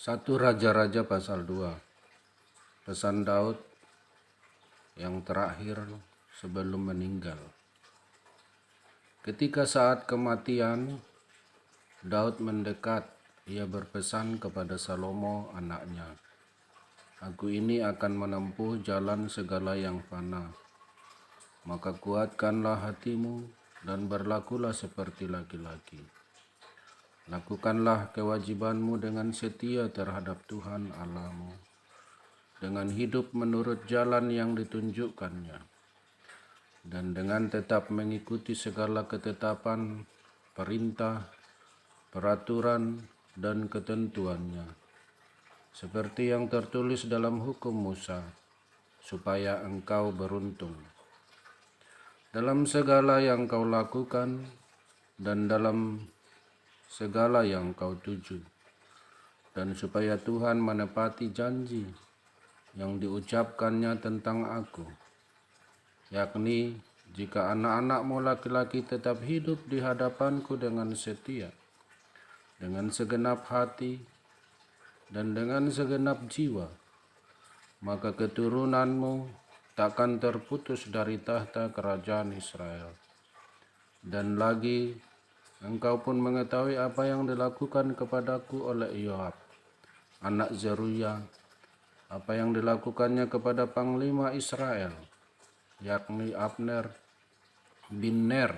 1 Raja-Raja pasal 2. Pesan Daud yang terakhir sebelum meninggal. Ketika saat kematian Daud mendekat, ia berpesan kepada Salomo anaknya, "Aku ini akan menempuh jalan segala yang fana. Maka kuatkanlah hatimu dan berlakulah seperti laki-laki. Lakukanlah kewajibanmu dengan setia terhadap Tuhan Allahmu, dengan hidup menurut jalan yang ditunjukkannya, dan dengan tetap mengikuti segala ketetapan, perintah, peraturan, dan ketentuannya, seperti yang tertulis dalam hukum Musa, supaya engkau beruntung dalam segala yang kau lakukan dan dalam segala yang kau tuju, dan supaya Tuhan menepati janji yang diucapkannya tentang aku, yakni jika anak-anakmu laki-laki tetap hidup di hadapanku dengan setia, dengan segenap hati, dan dengan segenap jiwa, maka keturunanmu takkan terputus dari tahta kerajaan Israel. Dan lagi, engkau pun mengetahui apa yang dilakukan kepadaku oleh Yoab, anak Zeruya, apa yang dilakukannya kepada panglima Israel, yakni Abner bin Ner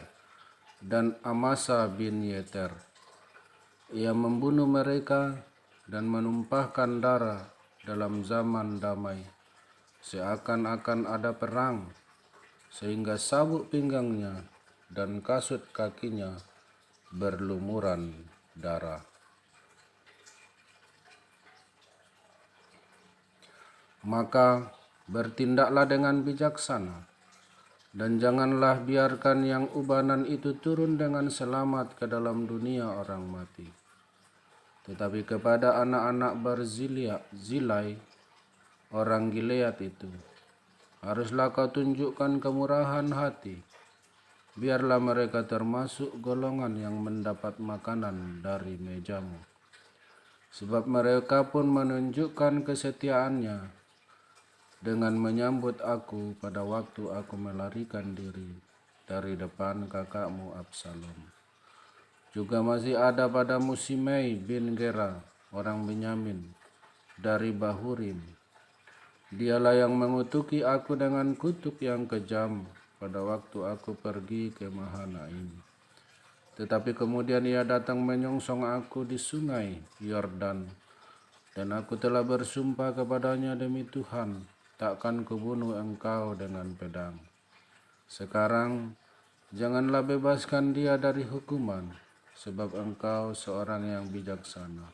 dan Amasa bin Yeter. Ia membunuh mereka dan menumpahkan darah dalam zaman damai, seakan-akan ada perang, sehingga sabuk pinggangnya dan kasut kakinya berlumuran darah. Maka bertindaklah dengan bijaksana, dan janganlah biarkan yang ubanan itu turun dengan selamat ke dalam dunia orang mati. Tetapi kepada anak-anak Barzilai, orang Gilead itu, haruslah kau tunjukkan kemurahan hati. Biarlah mereka termasuk golongan yang mendapat makanan dari mejamu. Sebab mereka pun menunjukkan kesetiaannya dengan menyambut aku pada waktu aku melarikan diri dari depan kakakmu Absalom. Juga masih ada padamu Simei bin Gera, orang Benyamin, dari Bahurim. Dialah yang mengutuki aku dengan kutuk yang kejam pada waktu aku pergi ke Mahanaim. Tetapi kemudian ia datang menyongsong aku di sungai Yordan, dan aku telah bersumpah kepadanya demi Tuhan, takkan kubunuh engkau dengan pedang. Sekarang janganlah bebaskan dia dari hukuman, sebab engkau seorang yang bijaksana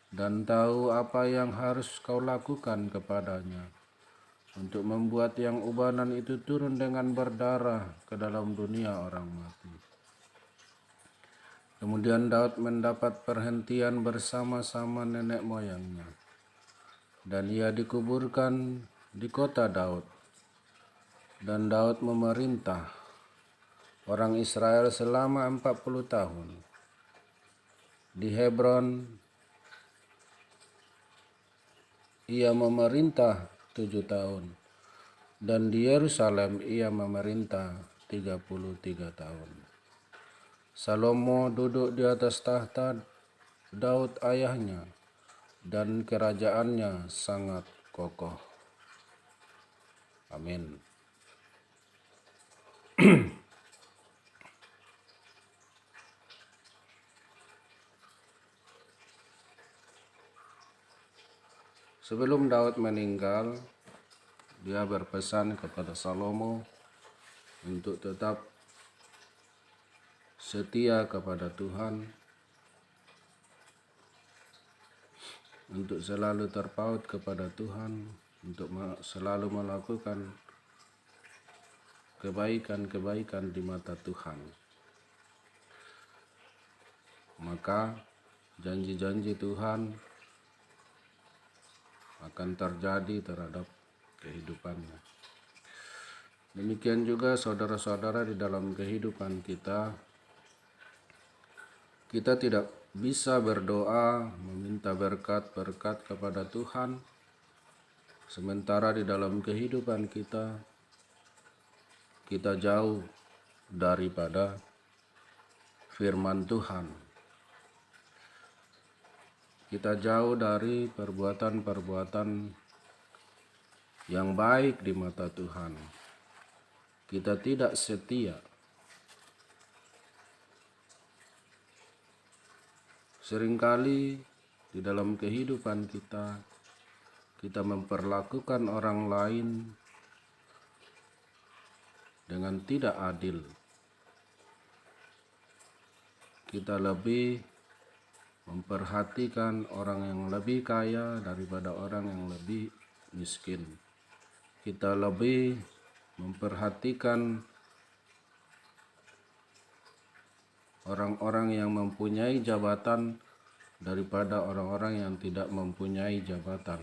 dan tahu apa yang harus kau lakukan kepadanya, untuk membuat yang ubanan itu turun dengan berdarah ke dalam dunia orang mati." Kemudian Daud mendapat perhentian bersama-sama nenek moyangnya, dan ia dikuburkan di kota Daud. Dan Daud memerintah orang Israel selama 40 tahun. Di Hebron ia memerintah 7 tahun, dan di Yerusalem ia memerintah 33 tahun. Salomo duduk di atas tahta Daud ayahnya, dan kerajaannya sangat kokoh. Amin. Sebelum Daud meninggal, dia berpesan kepada Salomo untuk tetap setia kepada Tuhan, untuk selalu terpaut kepada Tuhan, untuk selalu melakukan kebaikan-kebaikan di mata Tuhan. Maka janji-janji Tuhan akan terjadi terhadap kehidupannya. Demikian juga saudara-saudara, di dalam kehidupan kita tidak bisa berdoa, meminta berkat-berkat kepada Tuhan, sementara di dalam kehidupan kita jauh daripada firman Tuhan. Kita jauh dari perbuatan-perbuatan yang baik di mata Tuhan. Kita tidak setia. Seringkali di dalam kehidupan kita memperlakukan orang lain dengan tidak adil. Kita lebih memperhatikan orang yang lebih kaya daripada orang yang lebih miskin. Kita lebih memperhatikan orang-orang yang mempunyai jabatan daripada orang-orang yang tidak mempunyai jabatan.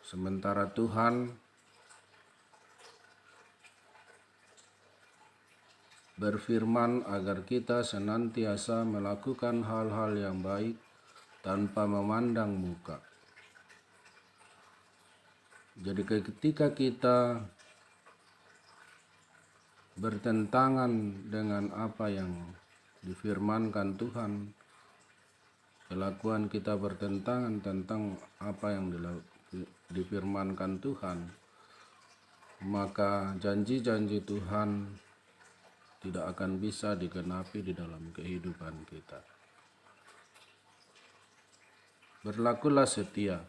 Sementara Tuhan berfirman agar kita senantiasa melakukan hal-hal yang baik tanpa memandang muka. Jadi ketika kita bertentangan dengan apa yang difirmankan Tuhan, kelakuan kita bertentangan tentang apa yang difirmankan Tuhan, maka janji-janji Tuhan tidak akan bisa digenapi di dalam kehidupan kita. Berlakulah setia,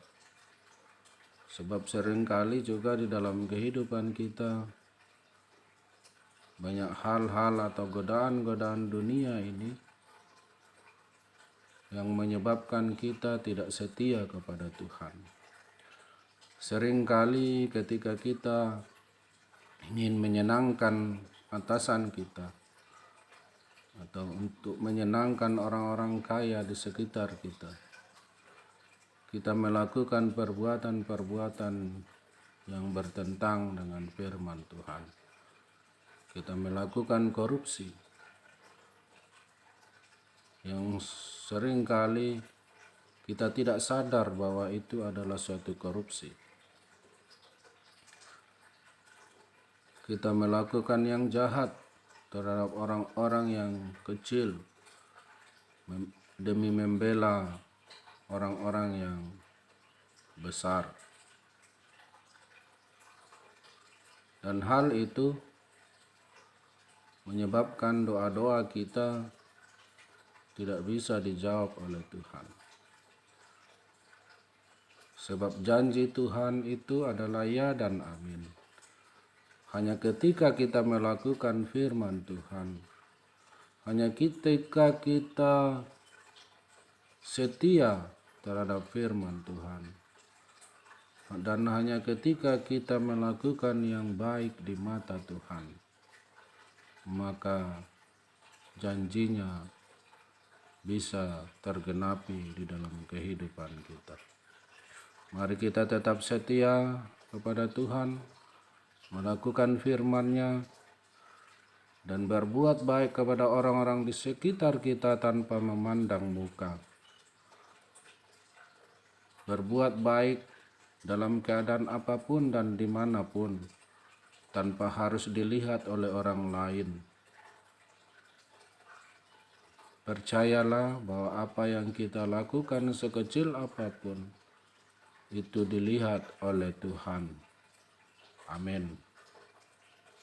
sebab seringkali juga di dalam kehidupan kita banyak hal-hal atau godaan-godaan dunia ini yang menyebabkan kita tidak setia kepada Tuhan. Seringkali ketika kita ingin menyenangkan atasan kita atau untuk menyenangkan orang-orang kaya di sekitar kita melakukan perbuatan-perbuatan yang bertentang dengan firman Tuhan. Kita melakukan korupsi yang seringkali kita tidak sadar bahwa itu adalah suatu korupsi. Kita melakukan yang jahat terhadap orang-orang yang kecil demi membela orang-orang yang besar. Dan hal itu menyebabkan doa-doa kita tidak bisa dijawab oleh Tuhan. Sebab janji Tuhan itu adalah ya dan amin. Hanya ketika kita melakukan firman Tuhan, hanya ketika kita setia terhadap firman Tuhan, dan hanya ketika kita melakukan yang baik di mata Tuhan, maka janjinya bisa tergenapi di dalam kehidupan kita. Mari kita tetap setia kepada Tuhan, melakukan firman-Nya, dan berbuat baik kepada orang-orang di sekitar kita tanpa memandang muka. Berbuat baik dalam keadaan apapun dan dimanapun, tanpa harus dilihat oleh orang lain. Percayalah bahwa apa yang kita lakukan sekecil apapun, itu dilihat oleh Tuhan. Amin.